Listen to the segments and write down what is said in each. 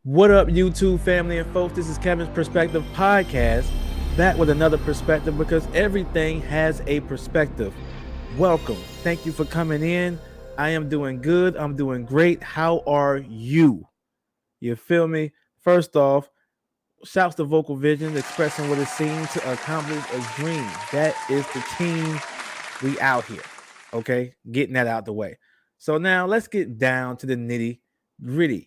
What up, YouTube family and folks? This is Kevin's Perspective Podcast, back with another perspective because everything has a perspective. Welcome. Thank you for coming in. I am doing good. I'm doing great. How are you? You feel me? First off, shouts to Vocal Vision expressing what it seems to accomplish a dream. That is the team we out here. Okay, getting that out the way. So now let's get down to the nitty gritty.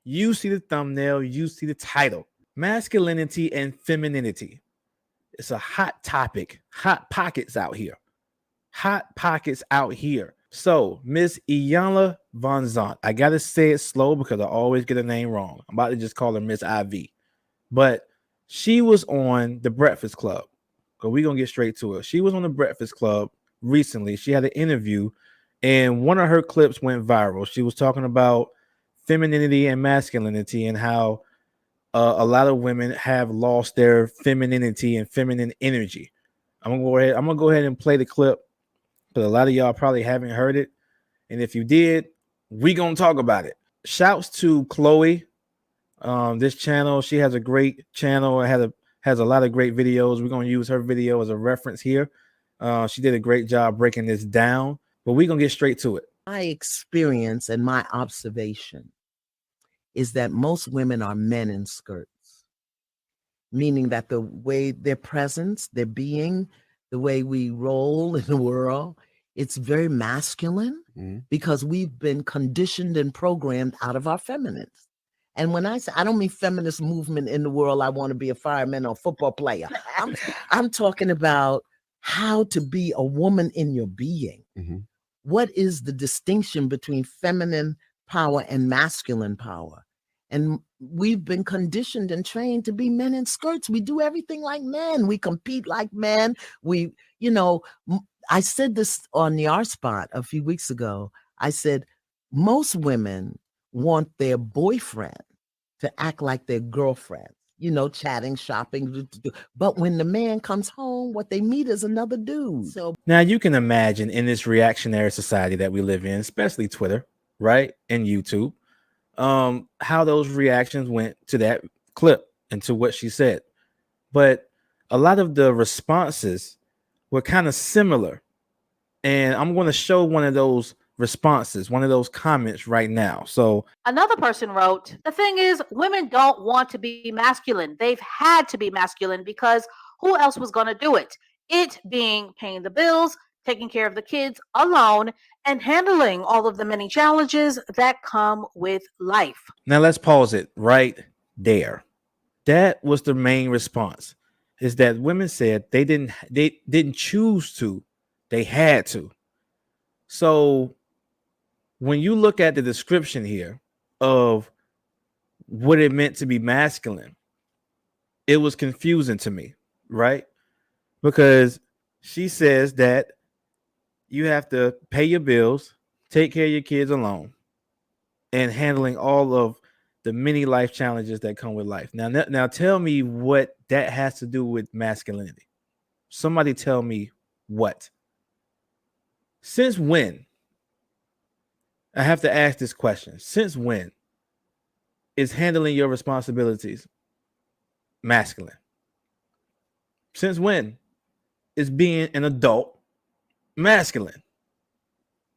You see the thumbnail, you see the title. Masculinity and femininity. It's a hot topic. Hot pockets out here. Hot pockets out here. So, Miss Iyanla Vanzant. I gotta say it slow because I always get her name wrong. I'm about to just call her Miss IV. But she was on the Breakfast Club. So we're gonna get straight to it. She was on the Breakfast Club recently. She had an interview, and one of her clips went viral. She was talking about femininity and masculinity and how a lot of women have lost their femininity and feminine energy. I'm gonna go ahead and play the clip because a lot of y'all probably haven't heard it, and if you did, we gonna talk about it. Shouts to Chloe. This channel, she has a great channel. It has a lot of great videos. We're gonna use her video as a reference here. She did a great job breaking this down, but we're gonna get straight to it. My experience and my observation is that most women are men in skirts, meaning that the way their presence, their being, the way we roll in the world, it's very masculine because we've been conditioned and programmed out of our feminines. And when I say, I don't mean feminist movement in the world, I want to be a fireman or a football player. I'm talking about how to be a woman in your being. What is the distinction between feminine power and masculine power? And we've been conditioned and trained to be men in skirts. We do everything like men. We compete like men. I said this on the R Spot a few weeks ago. I said, most women want their boyfriend to act like their girlfriend, chatting, shopping. But when the man comes home, what they meet is another dude. So now you can imagine in this reactionary society that we live in, especially Twitter, right? And YouTube, how those reactions went to that clip and to what she said. But a lot of the responses were kind of similar. And I'm going to show one of those responses, one of those comments right now. So another person wrote, the thing is, women don't want to be masculine. They've had to be masculine because who else was going to do it? It being paying the bills, taking care of the kids alone, and handling all of the many challenges that come with life. Now let's pause it right there. That was the main response, is that women said they didn't choose to, they had to. So when you look at the description here of what it meant to be masculine, it was confusing to me, right? Because she says that you have to pay your bills, take care of your kids alone, and handling all of the many life challenges that come with life. Now tell me what that has to do with masculinity. Somebody tell me what. Since when? I have to ask this question. Since when is handling your responsibilities masculine? Since when is being an adult masculine?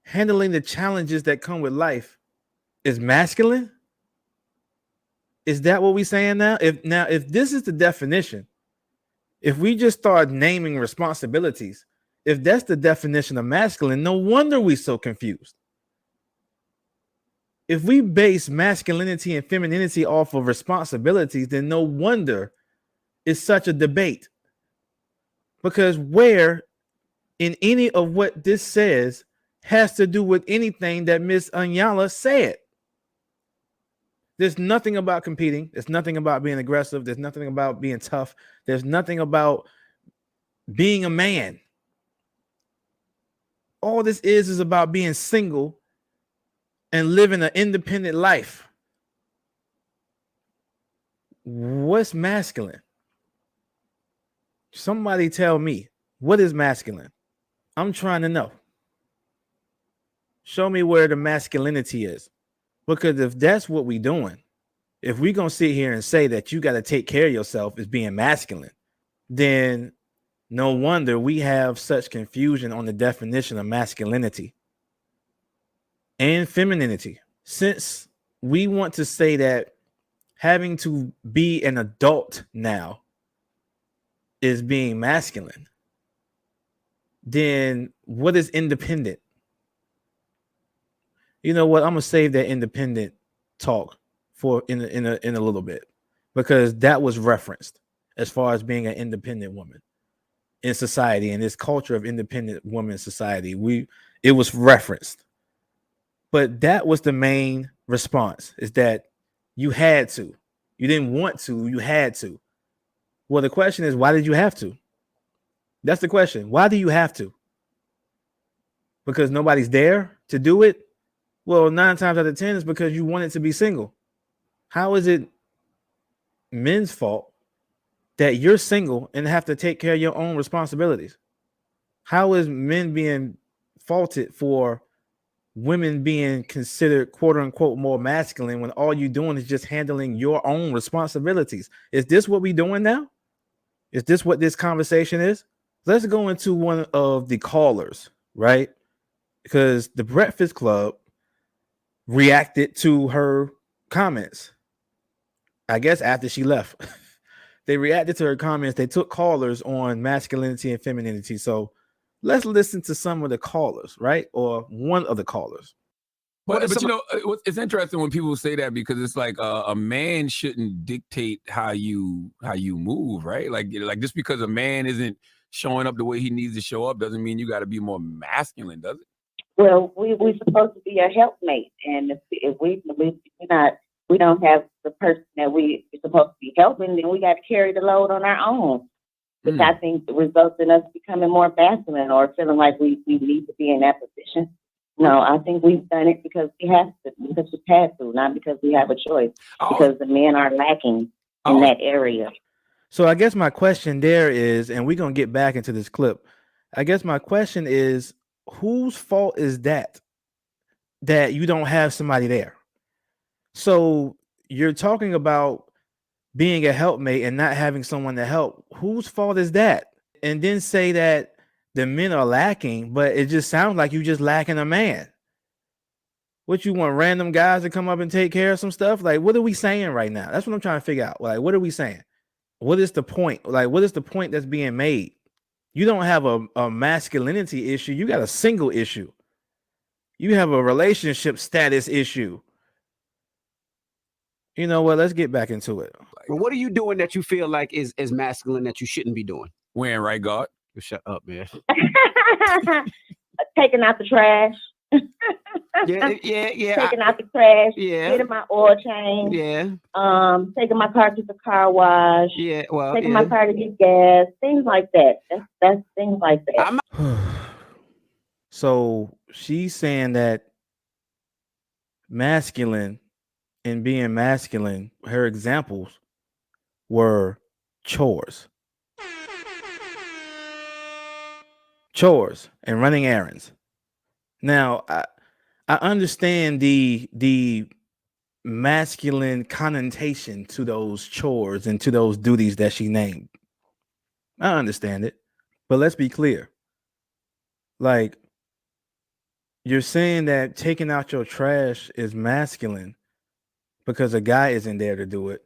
Handling the challenges that come with life is masculine? Is that what we're saying now? If this is the definition, if we just start naming responsibilities, if that's the definition of masculine, no wonder we're so confused. If we base masculinity and femininity off of responsibilities, then no wonder it's such a debate. Because where in any of what this says has to do with anything that Miss Iyanla said? There's nothing about competing. There's nothing about being aggressive. There's nothing about being tough. There's nothing about being a man. All this is about being single and living an independent life. What's masculine? Somebody tell me, what is masculine? I'm trying to know. Show me where the masculinity is. Because if that's what we're doing, If we're gonna sit here and say that you got to take care of yourself as being masculine, then no wonder we have such confusion on the definition of masculinity and femininity. Since we want to say that having to be an adult now is being masculine, then what is independent? You know what? I'm gonna save that independent talk for in a little bit, because that was referenced as far as being an independent woman in society, in this culture of independent woman society. It was referenced, but that was the main response, is that you had to. You didn't want to, you had to. Well, the question is, why did you have to? That's the question. Why do you have to? Because nobody's there to do it? Well, 9 times out of 10 is because you wanted to be single. How is it men's fault that you're single and have to take care of your own responsibilities? How is men being faulted for women being considered quote unquote more masculine when all you're doing is just handling your own responsibilities? Is this what we're doing now? Is this what this conversation is? Let's go into one of the callers, right? Because the Breakfast Club reacted to her comments. I guess after she left, they reacted to her comments. They took callers on masculinity and femininity. So let's listen to some of the callers, right? Or one of the callers. But it's interesting when people say that, because it's like a man shouldn't dictate how you move, right? Like just because a man isn't showing up the way he needs to show up doesn't mean you got to be more masculine, does it? Well, we're supposed to be a helpmate, and if we don't have the person that we're supposed to be helping, then we got to carry the load on our own. Which I think results in us becoming more masculine or feeling like we need to be in that position. No, I think we've done it because we have to, because we had to, not because we have a choice. Because the men are lacking in that area. So I guess my question there is, and we're gonna get back into this clip. I guess my question is, whose fault is that you don't have somebody there? So you're talking about being a helpmate and not having someone to help. Whose fault is that? And then say that the men are lacking, but it just sounds like you just lacking a man. What, you want random guys to come up and take care of some stuff? Like, what are we saying right now? That's what I'm trying to figure out. Like, what are we saying? What is the point? Like, what is the point that's being made? You don't have a masculinity issue. You got a single issue. You have a relationship status issue. You know what? Let's get back into it. Well, what are you doing that you feel like is masculine that you shouldn't be doing? Wearing right guard. Shut up, man. Taking out the trash. Yeah. Taking out the trash. Yeah. Getting my oil change. Yeah. Taking my car to the car wash. Yeah. Well. Taking my car to get gas. Things like that. That's things like that. So she's saying that masculine and being masculine, her examples were chores and running errands. Now, I understand the masculine connotation to those chores and to those duties that she named. I understand it, but let's be clear. Like, you're saying that taking out your trash is masculine because a guy isn't there to do it.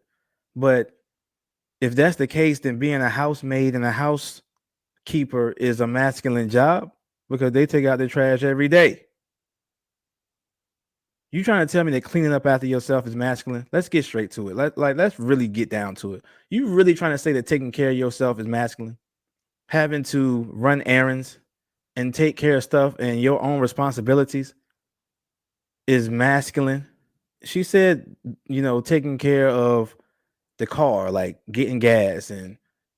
But if that's the case, then being a housemaid and a housekeeper is a masculine job because they take out their trash every day. You trying to tell me that cleaning up after yourself is masculine? Let's get straight to it. Let's really get down to it. You really trying to say that taking care of yourself is masculine? Having to run errands and take care of stuff and your own responsibilities is masculine? She said, taking care of the car, like getting gas and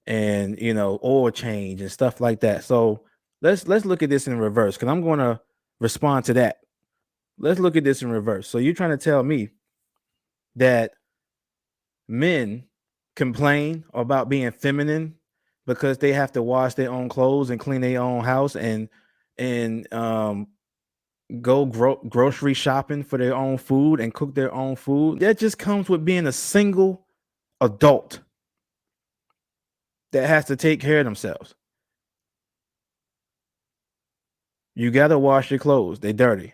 oil change and stuff like that. So let's look at this in reverse, because I'm going to respond to that. Let's look at this in reverse. So you're trying to tell me that men complain about being feminine because they have to wash their own clothes and clean their own house and go grocery shopping for their own food and cook their own food. That just comes with being a single adult that has to take care of themselves. You gotta wash your clothes; they dirty.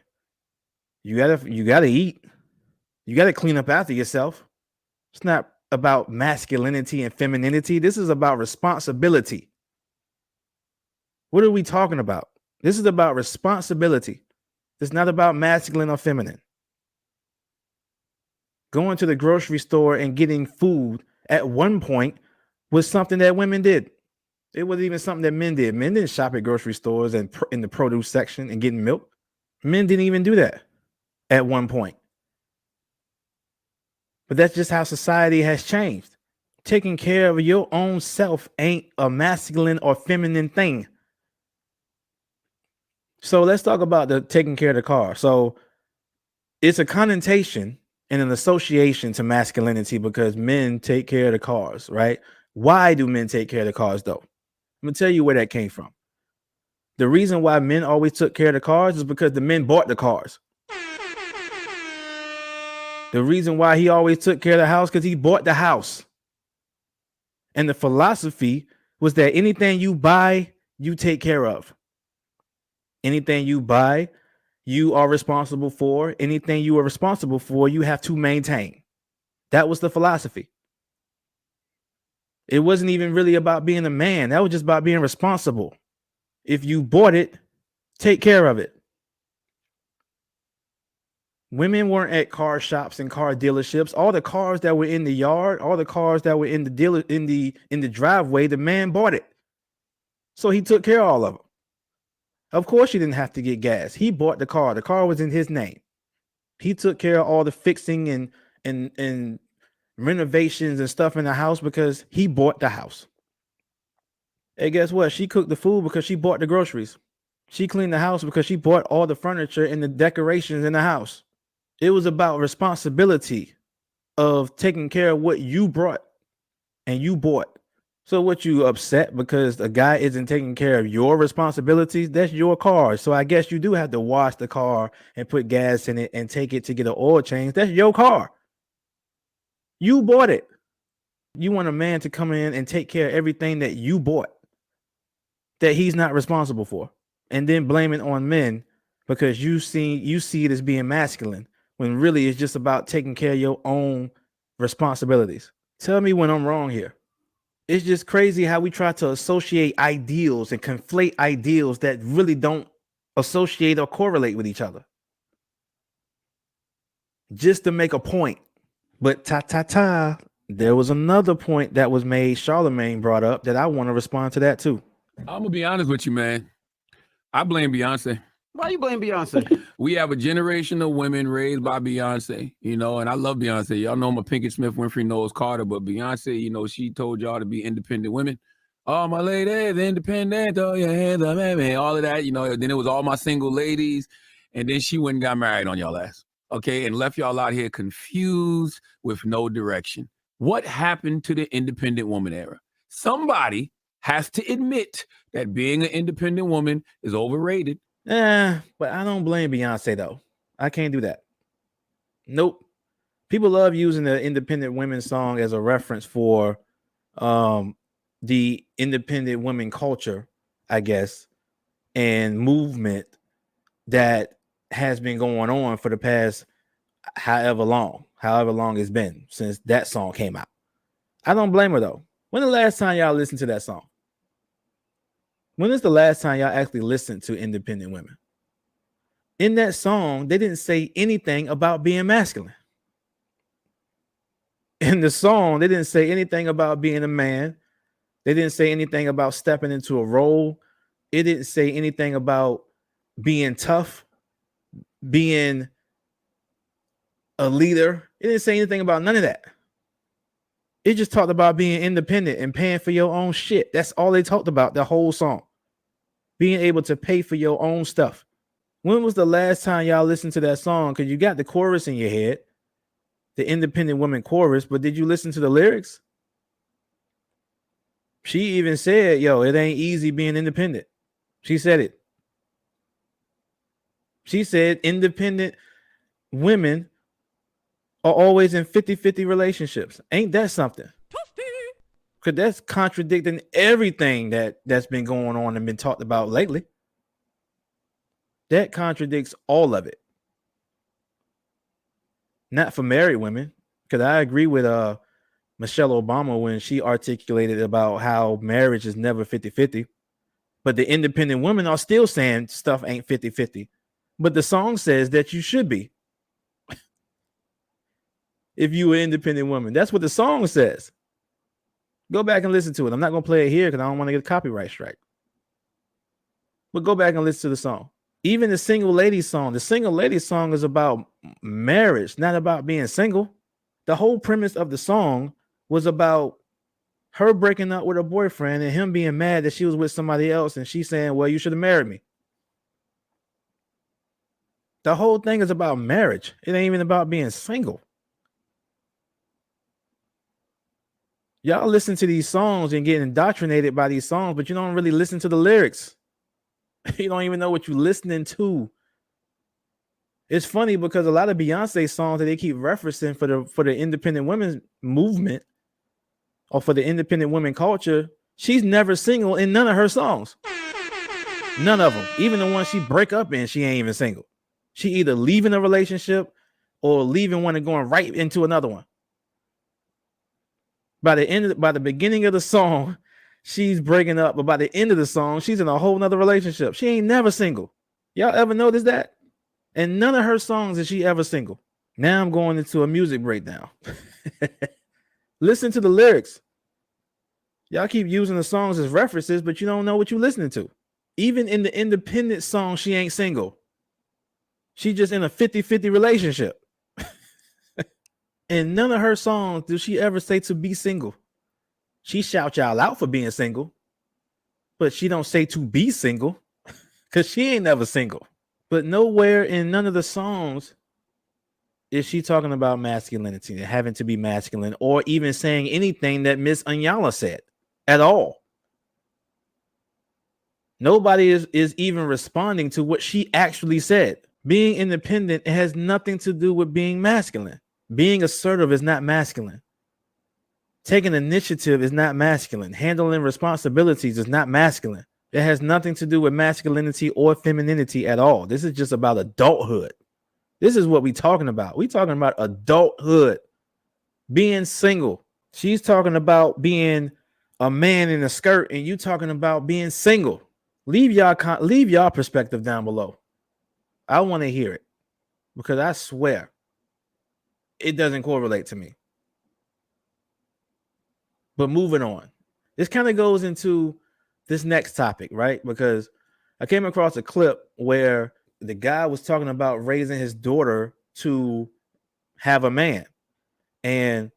You gotta eat. You gotta clean up after yourself. It's not about masculinity and femininity. This is about responsibility. What are we talking about? This is about responsibility. It's not about masculine or feminine. Going to the grocery store and getting food at one point was something that women did. It wasn't even something that men did. Men didn't shop at grocery stores and in the produce section and getting milk. Men didn't even do that at one point. But that's just how society has changed. Taking care of your own self ain't a masculine or feminine thing. So let's talk about the taking care of the car. So it's a connotation and an association to masculinity because men take care of the cars, right? Why do men take care of the cars though? I'm gonna tell you where that came from. The reason why men always took care of the cars is because the men bought the cars. The reason why he always took care of the house because he bought the house. And the philosophy was that anything you buy, you take care of. Anything you buy, you are responsible for. Anything you are responsible for, you have to maintain. That was the philosophy. It wasn't even really about being a man. That was just about being responsible. If you bought it, take care of it. Women weren't at car shops and car dealerships. All the cars that were in the yard, all the cars that were in the driveway, the man bought it. So he took care of all of them. Of course, he didn't have to get gas. He bought the car. The car was in his name. He took care of all the fixing and renovations and stuff in the house because he bought the house. Hey, guess what? She cooked the food because she bought the groceries. She cleaned the house because she bought all the furniture and the decorations in the house. It was about responsibility of taking care of what you brought and you bought. So what, you upset because a guy isn't taking care of your responsibilities? That's your car. So I guess you do have to wash the car and put gas in it and take it to get an oil change. That's your car. You bought it. You want a man to come in and take care of everything that you bought that he's not responsible for, and then blame it on men because you see it as being masculine when really it's just about taking care of your own responsibilities. Tell me when I'm wrong here. It's just crazy how we try to associate ideals and conflate ideals that really don't associate or correlate with each other just to make a point. But there was another point that was made, Charlemagne brought up, that I want to respond to that too. I'm gonna be honest with you, man. I blame Beyonce. Why you blame Beyonce? We have a generation of women raised by Beyonce, and I love Beyonce. Y'all know I'm a Pinkett Smith, Winfrey Knowles Carter, but Beyonce, she told y'all to be independent women. Oh, my ladies, independent, throw your hands up, baby, all of that, Then it was all my single ladies, and then she went and got married on y'all ass, okay, and left y'all out here confused with no direction. What happened to the independent woman era? Somebody has to admit that being an independent woman is overrated. But I don't blame Beyonce though. I can't do that. Nope. People love using the independent women song as a reference for the independent women culture, I guess, and movement that has been going on for the past however long it's been since that song came out. I don't blame her though. When the last time y'all listened to that song? When is the last time y'all actually listened to independent women? In that song, they didn't say anything about being masculine. In the song, they didn't say anything about being a man. They didn't say anything about stepping into a role. It didn't say anything about being tough, being a leader. It didn't say anything about none of that. It just talked about being independent and paying for your own shit. That's all they talked about the whole song. Being able to pay for your own stuff. When was the last time y'all listened to that song? Because you got the chorus in your head, the independent woman chorus, but did you listen to the lyrics? She even said, yo, it ain't easy being independent. She said it. She said independent women are always in 50-50 relationships. Ain't that something? Because that's contradicting everything that's been going on and been talked about lately. That contradicts all of it. Not for married women, because I agree with Michelle Obama when she articulated about how marriage is never 50-50. But the independent women are still saying stuff ain't 50-50. But the song says that you should be. If you were an independent woman. That's what the song says. Go back and listen to it. I'm not going to play it here because I don't want to get a copyright strike. But go back and listen to the song. Even the single lady song. The single lady song is about marriage, not about being single. The whole premise of the song was about her breaking up with her boyfriend and him being mad that she was with somebody else. And she's saying, well, you should have married me. The whole thing is about marriage. It ain't even about being single. Y'all listen to these songs and get indoctrinated by these songs, but you don't really listen to the lyrics. You don't even know what you're listening to. It's funny because a lot of Beyonce songs that they keep referencing for the independent women's movement or for the independent women culture, she's never single in none of her songs. None of them. Even the ones she break up in, she ain't even single. She either leaving a relationship or leaving one and going right into another one. By the beginning of the song, she's breaking up, but by the end of the song, she's in a whole nother relationship. She ain't never single. Y'all ever notice that? And none of her songs is she ever single. Now I'm going into a music breakdown. Listen to the lyrics. Y'all keep using the songs as references, but you don't know what you're listening to. Even in the independent song, she ain't single. She just in a 50-50 relationship. In none of her songs does she ever say to be single. She shout y'all out for being single, but she don't say to be single because she ain't never single. But nowhere in none of the songs is she talking about masculinity and having to be masculine or even saying anything that Miss Iyanla said at all. Nobody is even responding to what she actually said. Being independent has nothing to do with being masculine. Being assertive is not masculine. Taking initiative is not masculine. Handling responsibilities is not masculine. It has nothing to do with masculinity or femininity at all. This is just about adulthood. This is what we're talking about. We're talking about adulthood. Being single. She's talking about being a man in a skirt, and you talking about being single. Leave y'all perspective down below. I want to hear it because I swear it doesn't correlate to me. But moving on, this kind of goes into this next topic, right? Because I came across a clip where the guy was talking about raising his daughter to have a man, and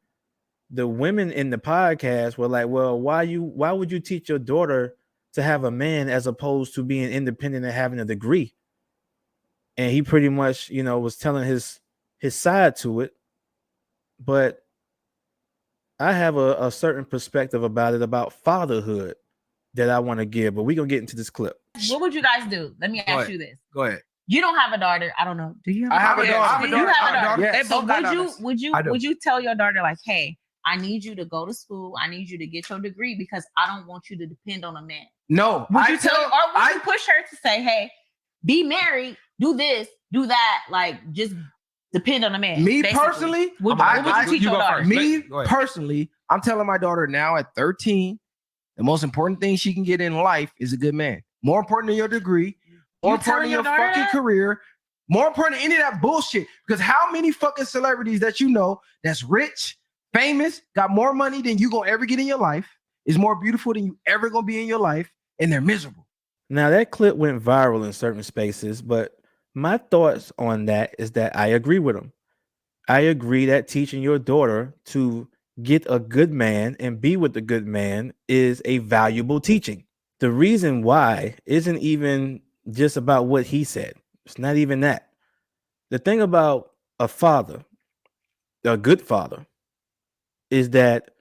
the women in the podcast were like, well, why would you teach your daughter to have a man as opposed to being independent and having a degree? And he pretty much, was telling his side to it. But I have a certain perspective about it, about fatherhood that I want to give, but we're going to get into this clip. What would you guys do? Let me ask you this. Go ahead. You don't have a daughter. I don't know. Do you have I have a daughter. You have a daughter. Yes. But would you tell your daughter, like, hey, I need you to go to school. I need you to get your degree because I don't want you to depend on a man. No. Would you push her to say, hey, be married, do this, do that, like just depend on a man? Me basically? personally, what would you teach your daughter? Me personally, I'm telling my daughter now at 13, the most important thing she can get in life is a good man. More important than your degree, more important than your fucking career, more important than any of that bullshit. Because how many fucking celebrities that you know that's rich, famous, got more money than you gonna ever get in your life, is more beautiful than you ever gonna be in your life, and they're miserable. Now that clip went viral in certain spaces, but my thoughts on that is that I agree with him. I agree that teaching your daughter to get a good man and be with a good man is a valuable teaching. The reason why isn't even just about what he said. It's not even that. The thing about a father, a good father, is that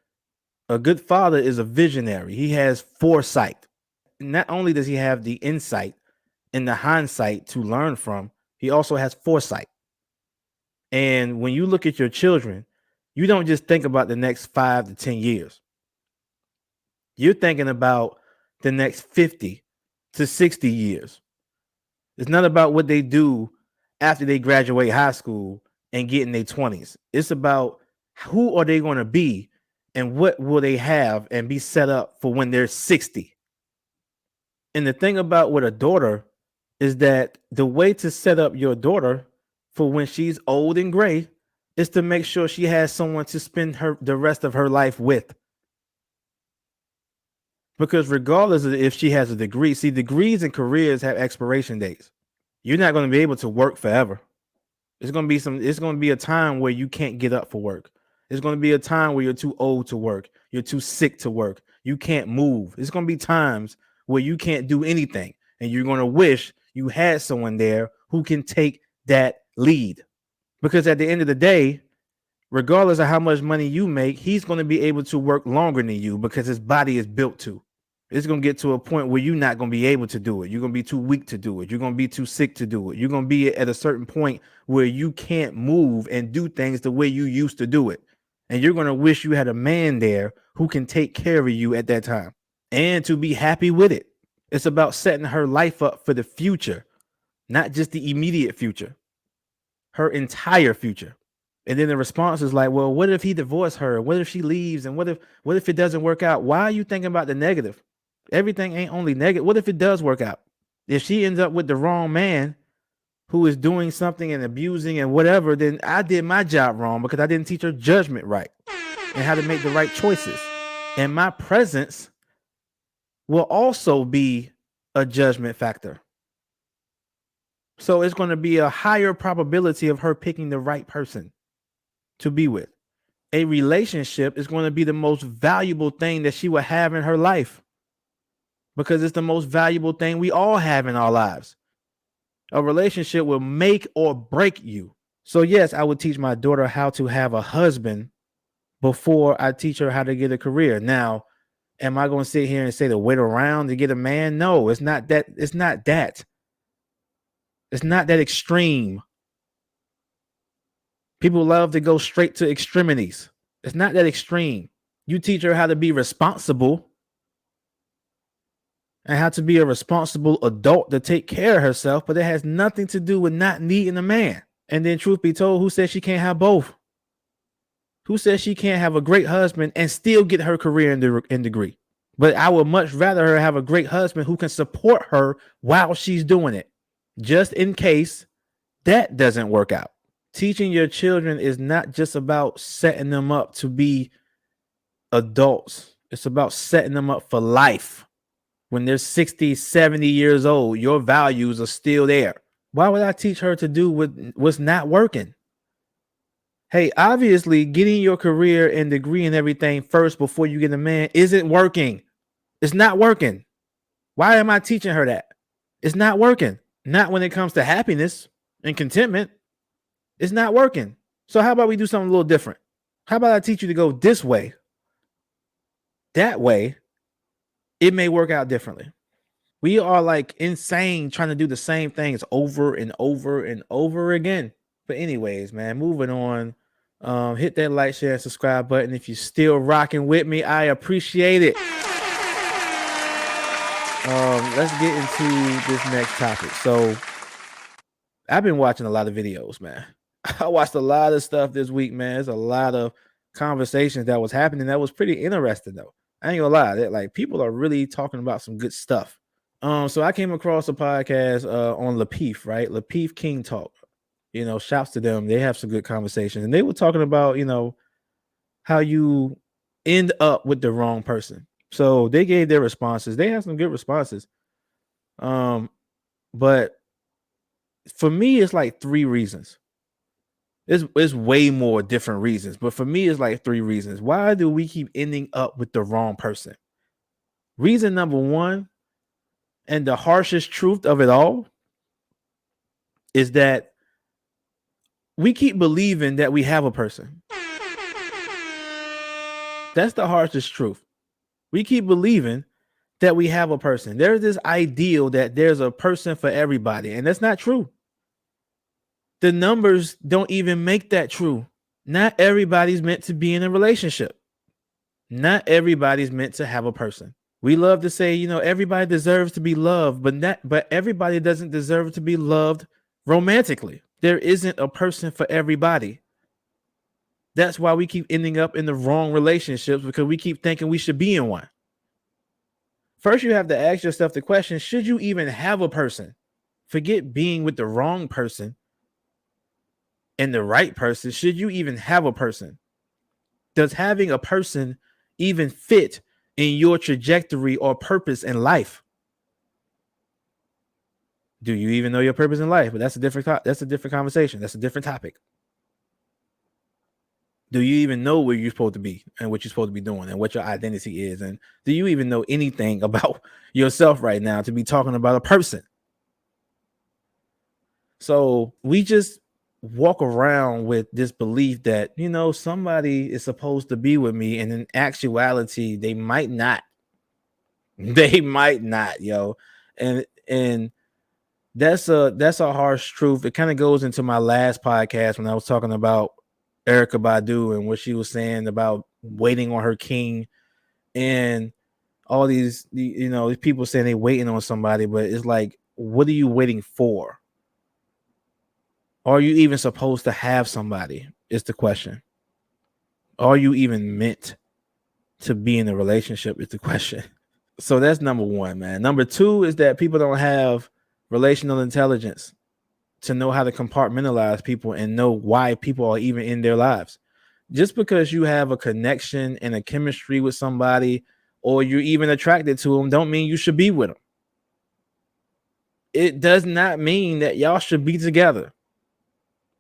a good father is a visionary. He has foresight. Not only does he have the insight and the hindsight to learn from, He also has foresight. And when you look at your children, you don't just think about the next 5 to 10 years. You're thinking about the next 50 to 60 years. It's not about what they do after they graduate high school and get in their 20s. It's about who are they going to be and what will they have and be set up for when they're 60. And the thing about with a daughter is that the way to set up your daughter for when she's old and gray is to make sure she has someone to spend the rest of her life with. Because regardless of if she has a degree, see, degrees and careers have expiration dates. You're not going to be able to work forever. It's going to be a time where you can't get up for work. It's going to be a time where you're too old to work. You're too sick to work. You can't move. It's going to be times where you can't do anything. And you're going to wish you had someone there who can take that lead. Because at the end of the day, regardless of how much money you make, he's going to be able to work longer than you because his body is built to. It's going to get to a point where you're not going to be able to do it. You're going to be too weak to do it. You're going to be too sick to do it. You're going to be at a certain point where you can't move and do things the way you used to do it. And you're going to wish you had a man there who can take care of you at that time and to be happy with it. It's about setting her life up for the future, not just the immediate future, her entire future. And then the response is like, well, what if he divorced her? What if she leaves? And what if it doesn't work out? Why are you thinking about the negative? Everything ain't only negative. What if it does work out? If she ends up with the wrong man who is doing something and abusing and whatever, then I did my job wrong because I didn't teach her judgment right and how to make the right choices. And my presence will also be a judgment factor. So it's going to be a higher probability of her picking the right person to be with. A relationship is going to be the most valuable thing that she will have in her life because it's the most valuable thing we all have in our lives. A relationship will make or break you. So yes, I would teach my daughter how to have a husband before I teach her how to get a career. Now, am I going to sit here and say to wait around to get a man? No, it's not that. It's not that. It's not that extreme. People love to go straight to extremities. It's not that extreme. You teach her how to be responsible and how to be a responsible adult to take care of herself, but it has nothing to do with not needing a man. And then truth be told, who says she can't have both? Who says she can't have a great husband and still get her career and degree? But I would much rather her have a great husband who can support her while she's doing it, just in case that doesn't work out. Teaching your children is not just about setting them up to be adults. It's about setting them up for life. When they're 60, 70 years old, your values are still there. Why would I teach her to do what's not working? Hey, obviously, getting your career and degree and everything first before you get a man isn't working. It's not working. Why am I teaching her that? It's not working. Not when it comes to happiness and contentment. It's not working. So how about we do something a little different? How about I teach you to go this way? That way, it may work out differently. We are like insane trying to do the same things over and over and over again. But anyways, man, moving on. Hit that like, share, and subscribe button. If you're still rocking with me, I appreciate it. Let's get into this next topic. So I've been watching a lot of videos, man. I watched a lot of stuff this week, man. There's a lot of conversations that was happening that was pretty interesting, though. I ain't gonna lie, that like people are really talking about some good stuff. So I came across a podcast on Lapeef, right? Lapeef King Talk. You know, shouts to them. They have some good conversations, and they were talking about, you know, how you end up with the wrong person. So they gave their responses. They have some good responses. But for me, it's like 3 reasons. It's way more different reasons, but for me, it's like 3 reasons. Why do we keep ending up with the wrong person? Reason number 1, and the harshest truth of it all, is that we keep believing that we have a person. That's the harshest truth. We keep believing that we have a person. There's this ideal that there's a person for everybody, and that's not true. the numbers don't even make that true. Not everybody's meant to be in a relationship. Not everybody's meant to have a person. We love to say, you know, everybody deserves to be loved, but everybody doesn't deserve to be loved romantically. There isn't a person for everybody. That's why we keep ending up in the wrong relationships, because we keep thinking we should be in one. First, you have to ask yourself the question, should you even have a person? Forget being with the wrong person and the right person. Should you even have a person? Does having a person even fit in your trajectory or purpose in life? Do you even know your purpose in life? But that's a different conversation. That's a different topic. Do you even know where you're supposed to be and what you're supposed to be doing and what your identity is? And do you even know anything about yourself right now to be talking about a person? So we just walk around with this belief that, you know, somebody is supposed to be with me, and in actuality, they might not. They might not, yo. And that's a harsh truth. It kind of goes into my last podcast when I was talking about Erykah Badu and what she was saying about waiting on her king, and all these, you know, these people saying they waiting on somebody, but it's like, what are you waiting for? Are you even supposed to have somebody? Is the question. Are you even meant to be in a relationship? Is the question. So that's number one, man. Number two is that people don't have relational intelligence to know how to compartmentalize people and know why people are even in their lives. Just because you have a connection and a chemistry with somebody, or you're even attracted to them, don't mean you should be with them. It does not mean that y'all should be together.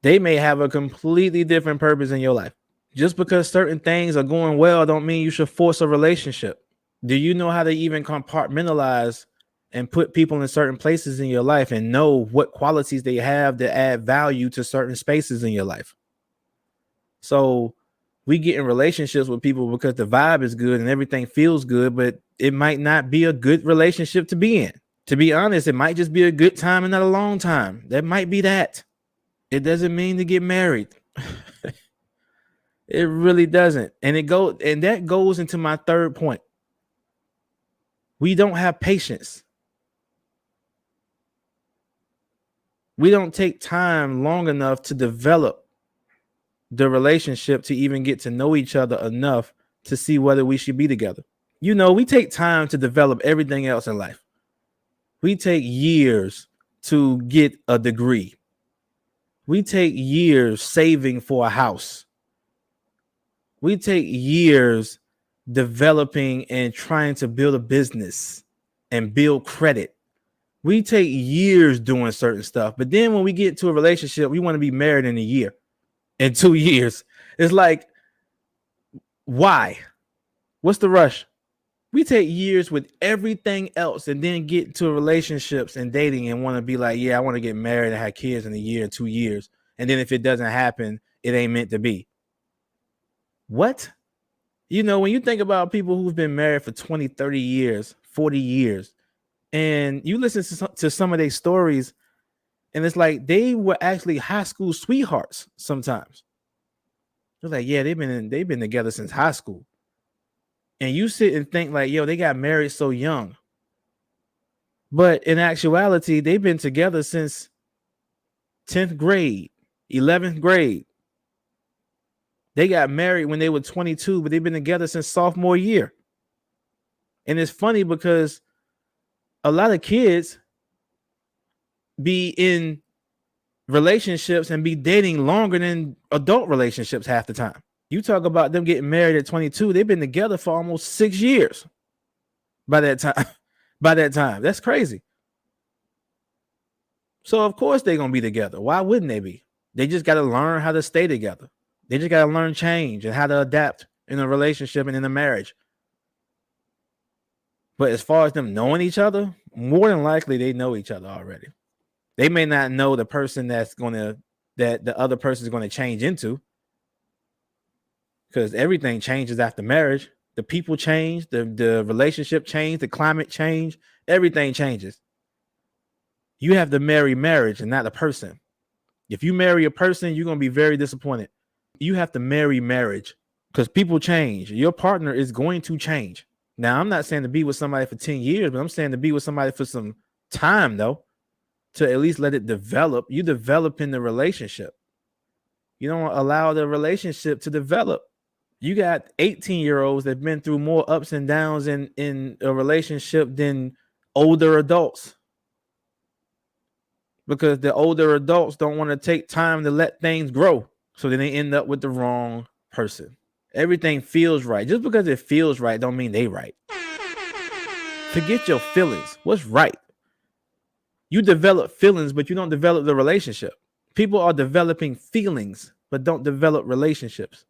They may have a completely different purpose in your life. Just because certain things are going well don't mean you should force a relationship. Do you know how to even compartmentalize and put people in certain places in your life and know what qualities they have that add value to certain spaces in your life? So we get in relationships with people because the vibe is good and everything feels good, but it might not be a good relationship to be in. To be honest, it might just be a good time and not a long time. That might be that. It doesn't mean to get married. It really doesn't. And that goes into my third point. We don't have patience. We don't take time long enough to develop the relationship to even get to know each other enough to see whether we should be together. You know, we take time to develop everything else in life. We take years to get a degree. We take years saving for a house. We take years developing and trying to build a business and build credit. We take years doing certain stuff. But then when we get to a relationship, we want to be married in a year, in 2 years. It's like, why? What's the rush? We take years with everything else and then get to relationships and dating and want to be like, yeah, I want to get married and have kids in a year, 2 years. And then if it doesn't happen, it ain't meant to be. What? You know, when you think about people who've been married for 20, 30 years, 40 years, and you listen to some of their stories, and it's like they were actually high school sweethearts sometimes. They're like, yeah, they've been together since high school. And you sit and think like, yo, they got married so young. But in actuality, they've been together since 10th grade, 11th grade. They got married when they were 22, but they've been together since sophomore year. And it's funny because a lot of kids be in relationships and be dating longer than adult relationships half the time. You talk about them getting married at 22, they've been together for almost 6 years by that time. That's crazy. So of course they're going to be together. Why wouldn't they be? They just got to learn how to stay together. They just got to learn change and how to adapt in a relationship and in a marriage. But as far as them knowing each other, more than likely they know each other already. They may not know the person that the other person is going to change into, because everything changes after marriage. The people change, the relationship change, the climate change, everything changes. You have to marry marriage and not a person. If you marry a person, you're going to be very disappointed. You have to marry marriage because people change. Your partner is going to change. Now, I'm not saying to be with somebody for 10 years, but I'm saying to be with somebody for some time, though, to at least let it develop. You develop in the relationship. You don't allow the relationship to develop. You got 18-year-olds that have been through more ups and downs in a relationship than older adults. Because the older adults don't want to take time to let things grow. So then they end up with the wrong person. Everything feels right. Just because it feels right don't mean they right. Forget your feelings. What's right? You develop feelings, but you don't develop the relationship. People are developing feelings, but don't develop relationships.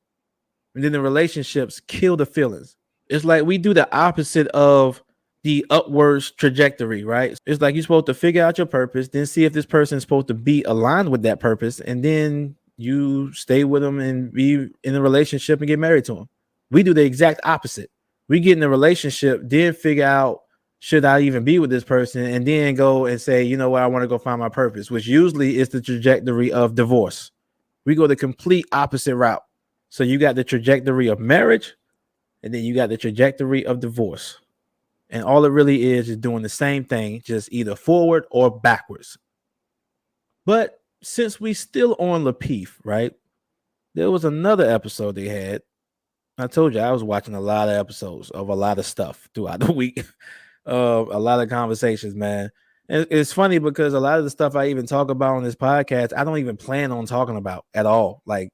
And then the relationships kill the feelings. It's like we do the opposite of the upwards trajectory, right? It's like you're supposed to figure out your purpose, then see if this person is supposed to be aligned with that purpose, and then you stay with them and be in a relationship and get married to them. We do the exact opposite. We get in a relationship, then figure out, should I even be with this person? And then go and say, you know what, I want to go find my purpose, which usually is the trajectory of divorce. We go the complete opposite route. So you got the trajectory of marriage, and then you got the trajectory of divorce. And all it really is doing the same thing, just either forward or backwards. But since we still on Lapeef, right? There was another episode they had. I told you I was watching a lot of episodes of a lot of stuff throughout the week. A lot of conversations, man. And it's funny because a lot of the stuff I even talk about on this podcast, I don't even plan on talking about at all. Like,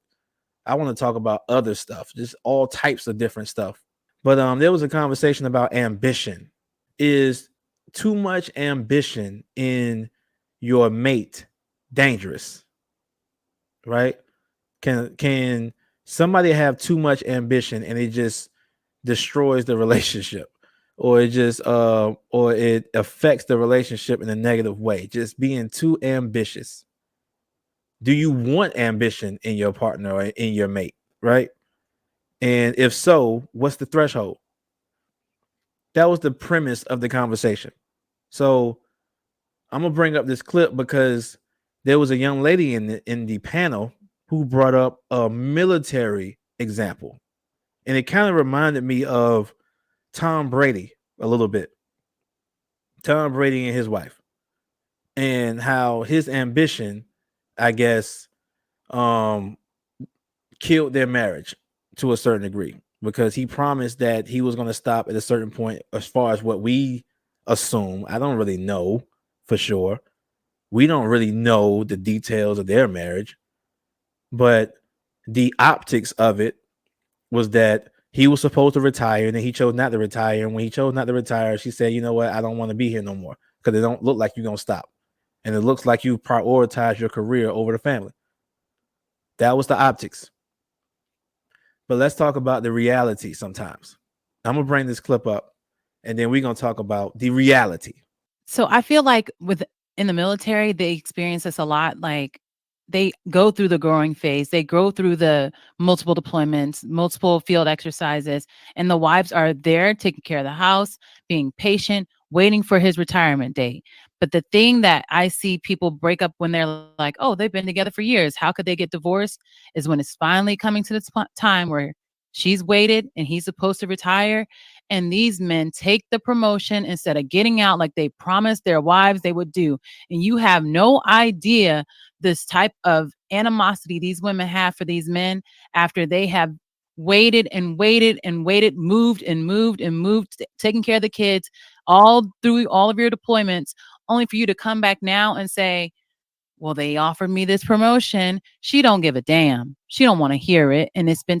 I want to talk about other stuff, just all types of different stuff. But there was a conversation about ambition. Is too much ambition in your mate dangerous? Right? Can somebody have too much ambition and it just destroys the relationship, or it just or it affects the relationship in a negative way? Just being too ambitious. Do you want ambition in your partner or in your mate? Right? And if so, what's the threshold? That was the premise of the conversation. So I'm gonna bring up this clip because there was a young lady in the panel who brought up a military example, and it kind of reminded me of Tom Brady a little bit. Tom Brady and his wife, and how his ambition, I guess, killed their marriage to a certain degree, because he promised that he was going to stop at a certain point, as far as what we assume. I don't really know for sure. We don't really know the details of their marriage, but the optics of it was that he was supposed to retire, and then he chose not to retire. And when he chose not to retire, she said, you know what, I don't want to be here no more, because it don't look like you're going to stop. And it looks like you prioritize your career over the family. That was the optics. But let's talk about the reality sometimes. I'm going to bring this clip up, and then we're going to talk about the reality. So I feel like in the military, they experience this a lot. Like, they go through the growing phase. They go through the multiple deployments, multiple field exercises, and the wives are there taking care of the house, being patient, waiting for his retirement date. But the thing that I see people break up when they're like, oh, they've been together for years, how could they get divorced, is when it's finally coming to the time where she's waited and he's supposed to retire. And these men take the promotion instead of getting out like they promised their wives they would do. And you have no idea this type of animosity these women have for these men after they have waited and waited and waited, moved and moved and moved, taking care of the kids all through all of your deployments, only for you to come back now and say, well, they offered me this promotion. She don't give a damn. She don't want to hear it. And it's been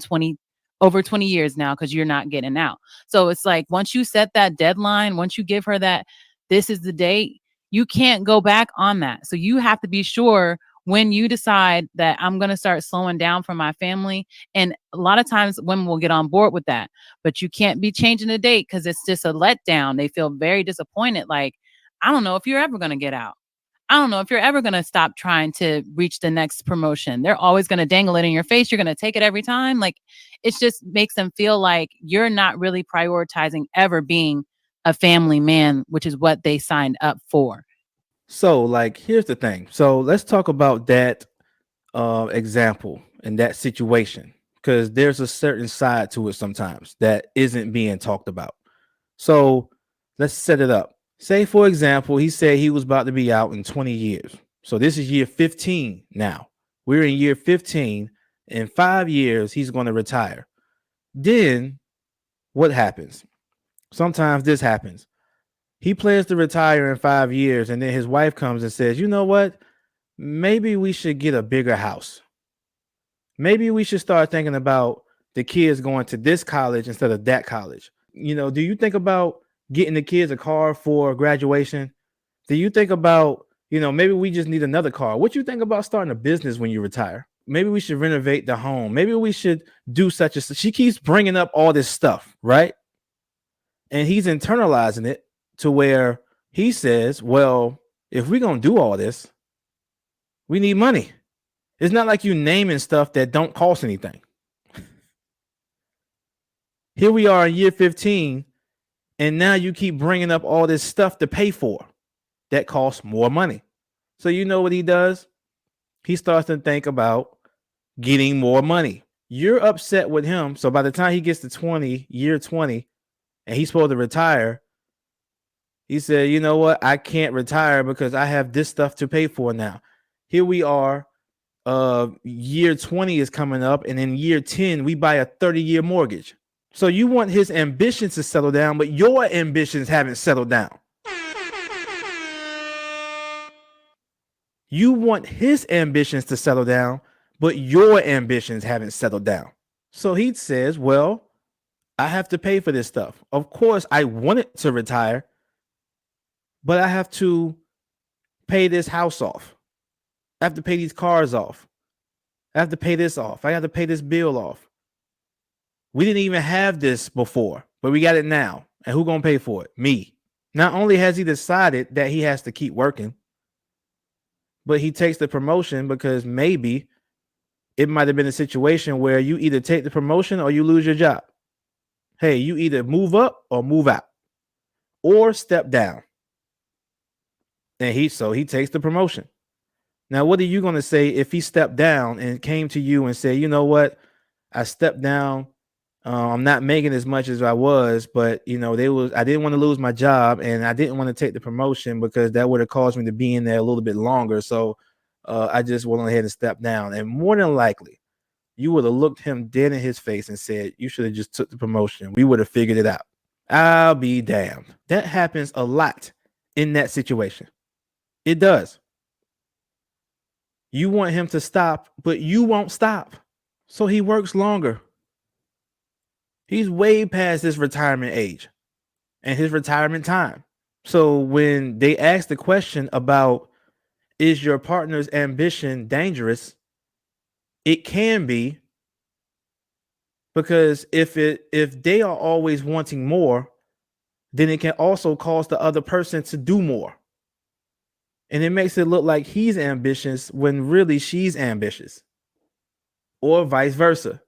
over 20 years now because you're not getting out. So it's like, once you set that deadline, once you give her that, this is the date, you can't go back on that. So you have to be sure when you decide that I'm going to start slowing down for my family. And a lot of times women will get on board with that, but you can't be changing the date because it's just a letdown. They feel very disappointed. Like, I don't know if you're ever going to get out. I don't know if you're ever going to stop trying to reach the next promotion. They're always going to dangle it in your face. You're going to take it every time. Like, it just makes them feel like you're not really prioritizing ever being a family man, which is what they signed up for. So, like, here's the thing. So let's talk about that example in that situation, because there's a certain side to it sometimes that isn't being talked about. So let's set it up. Say, for example, he said he was about to be out in 20 years. So this is year 15 now. We're in year 15. In 5 years, he's going to retire. Then what happens? Sometimes this happens. He plans to retire in 5 years, and then his wife comes and says, you know what? Maybe we should get a bigger house. Maybe we should start thinking about the kids going to this college instead of that college. You know, do you think about getting the kids a car for graduation? Do you think about, maybe we just need another car? What you think about starting a business when you retire? Maybe we should renovate the home. Maybe we should do such a. She keeps bringing up all this stuff, right? And he's internalizing it to where he says, well, if we're going to do all this, we need money. It's not like you naming stuff that don't cost anything. Here we are in year 15, and now you keep bringing up all this stuff to pay for that costs more money. So you know what he does? He starts to think about getting more money. You're upset with him. So by the time he gets to year 20, and he's supposed to retire, he said, you know what? I can't retire because I have this stuff to pay for now. Here we are. Year 20 is coming up, and in year 10, we buy a 30-year mortgage. So you want his ambitions to settle down, but your ambitions haven't settled down. You want his ambitions to settle down, but your ambitions haven't settled down. So he says, well, I have to pay for this stuff. Of course, I wanted to retire, but I have to pay this house off. I have to pay these cars off. I have to pay this off. I have to pay this bill off. We didn't even have this before, but we got it now. And who's going to pay for it? Me. Not only has he decided that he has to keep working, but he takes the promotion because maybe it might have been a situation where you either take the promotion or you lose your job. Hey, you either move up or move out or step down. And he takes the promotion. Now, what are you going to say if he stepped down and came to you and said, you know what? I stepped down. I'm not making as much as I was, but I didn't want to lose my job, and I didn't want to take the promotion because that would have caused me to be in there a little bit longer. So I just went ahead and stepped down. And more than likely, you would have looked him dead in his face and said, you should have just took the promotion. We would have figured it out. I'll be damned. That happens a lot in that situation. It does. You want him to stop, but you won't stop. So he works longer. He's way past his retirement age and his retirement time. So when they ask the question about, is your partner's ambition dangerous? It can be, because if they are always wanting more, then it can also cause the other person to do more. And it makes it look like he's ambitious when really she's ambitious, or vice versa.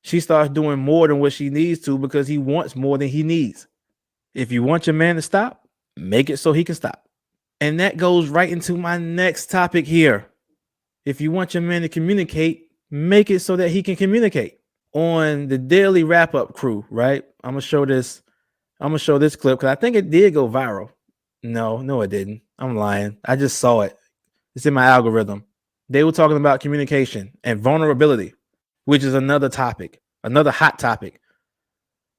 She starts doing more than what she needs to because he wants more than he needs. If you want your man to stop, make it so he can stop. And that goes right into my next topic here. If you want your man to communicate, make it so that he can communicate. On the Daily Wrap-Up crew, right? I'm gonna show this clip because I think it did go viral. No, it didn't. I'm lying. I just saw it. It's in my algorithm. They were talking about communication and vulnerability, which is another topic, another hot topic,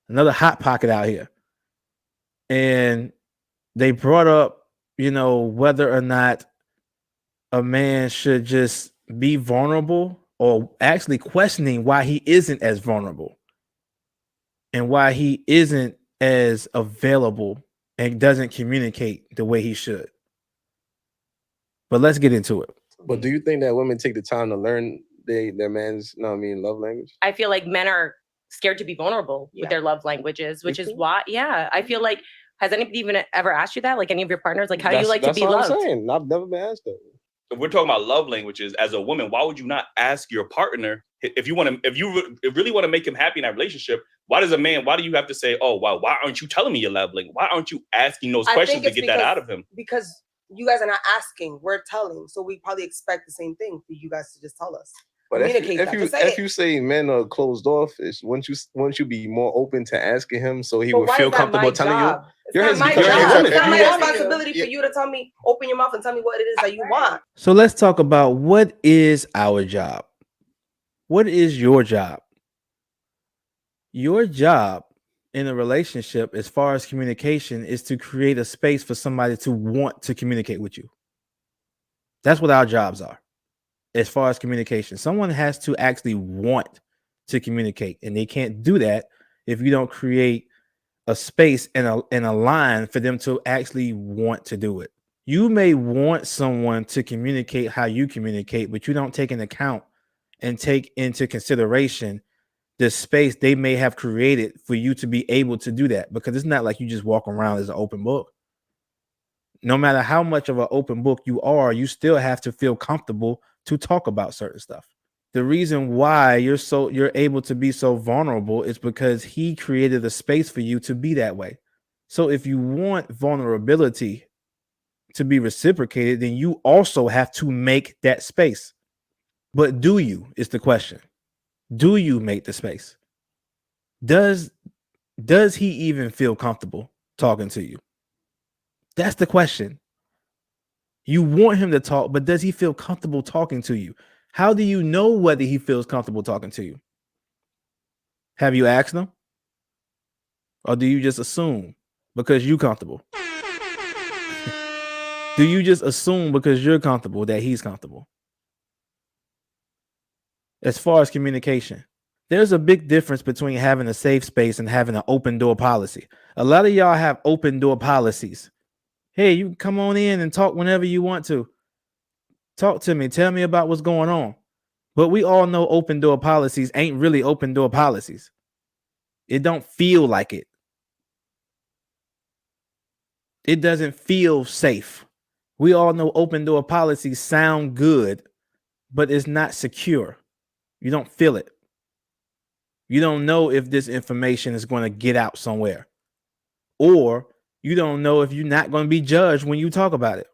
another hot pocket out here. And they brought up, whether or not a man should just be vulnerable, or actually questioning why he isn't as vulnerable and why he isn't as available and doesn't communicate the way he should. But let's get into it. But do you think that women take the time to learn their man's, love language? I feel like men are scared to be vulnerable with their love languages, which is why, I feel like, has anybody even ever asked you that? Like any of your partners? Like, how do you like to be loved? That's what I'm saying. I've never been asked that. If we're talking about love languages, as a woman, why would you not ask your partner if you really want to make him happy in that relationship? Why do you have to say, oh, wow, why aren't you telling me your love language? Why aren't you asking those questions to get that out of him? Because you guys are not asking, we're telling. So we probably expect the same thing for you guys to just tell us. But if you say men are closed off, it's once you be more open to asking him, so he would feel comfortable telling you. It's not my job. It's not my responsibility for you to tell me, open your mouth and tell me what it is that you want. So let's talk about what is our job. What is your job? Your job in a relationship, as far as communication, is to create a space for somebody to want to communicate with you. That's what our jobs are. As far as communication, someone has to actually want to communicate, and they can't do that if you don't create a space and a line for them to actually want to do it. You may want someone to communicate how you communicate, but you don't take into account and take into consideration the space they may have created for you to be able to do that, because it's not like you just walk around as an open book. No matter how much of an open book you are, you still have to feel comfortable to talk about certain stuff. The reason why you're able to be so vulnerable is because he created a space for you to be that way. So if you want vulnerability to be reciprocated, then you also have to make that space. But do you, is the question. Do you make the space? Does he even feel comfortable talking to you? That's the question. You want him to talk, but does he feel comfortable talking to you? How do you know whether he feels comfortable talking to you? Have you asked him? Or do you just assume because you're comfortable? Do you just assume because you're comfortable that he's comfortable? As far as communication, there's a big difference between having a safe space and having an open door policy. A lot of y'all have open door policies. Hey, you can come on in and talk whenever you want to. Talk to me. Tell me about what's going on. But we all know open door policies ain't really open door policies. It don't feel like it. It doesn't feel safe. We all know open door policies sound good, but it's not secure. You don't feel it. You don't know if this information is going to get out somewhere. Or you don't know if you're not going to be judged when you talk about it.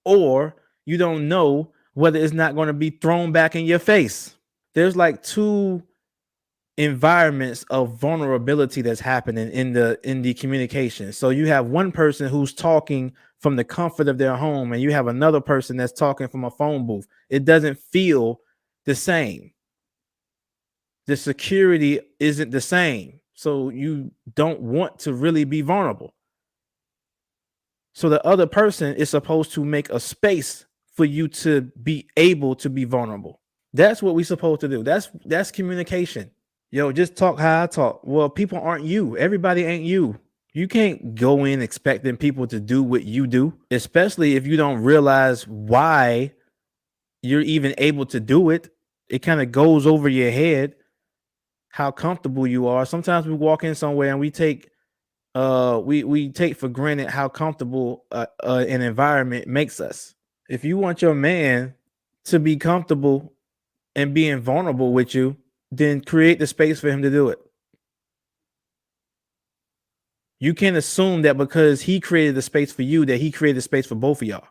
Or you don't know whether it's not going to be thrown back in your face. There's like two environments of vulnerability that's happening in the communication. So you have one person who's talking from the comfort of their home, and you have another person that's talking from a phone booth. It doesn't feel the same. The security isn't the same. So you don't want to really be vulnerable. So the other person is supposed to make a space for you to be able to be vulnerable. That's what we're supposed to do. That's communication. Yo, just talk how I talk. Well, people aren't you. Everybody ain't you. You can't go in expecting people to do what you do, especially if you don't realize why you're even able to do it. It kind of goes over your head how comfortable you are. Sometimes we walk in somewhere and we take for granted how comfortable an environment makes us. If you want your man to be comfortable and being vulnerable with you, then create the space for him to do it. You can't assume that because he created the space for you, that he created the space for both of y'all.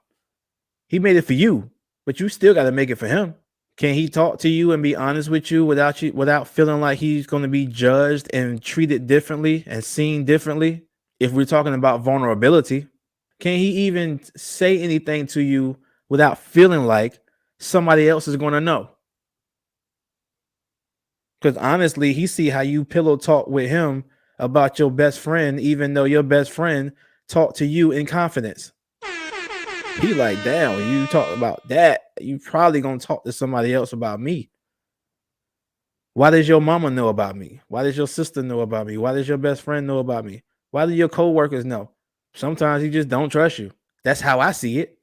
He made it for you, but you still got to make it for him. Can he talk to you and be honest with you without feeling like he's going to be judged and treated differently and seen differently? If we're talking about vulnerability, can he even say anything to you without feeling like somebody else is going to know? Because honestly, he see how you pillow talk with him about your best friend, even though your best friend talked to you in confidence. He like, damn, when you talk about that, you probably gonna talk to somebody else about me. Why does your mama know about me? Why does your sister know about me? Why does your best friend know about me? Why do your coworkers know? Sometimes he just don't trust you. That's how I see it.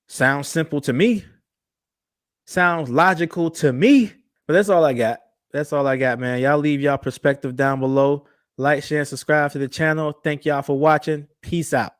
Sounds simple to me. Sounds logical to me. But that's all I got. That's all I got, man. Y'all leave y'all perspective down below. Like, share, and subscribe to the channel. Thank y'all for watching. Peace out.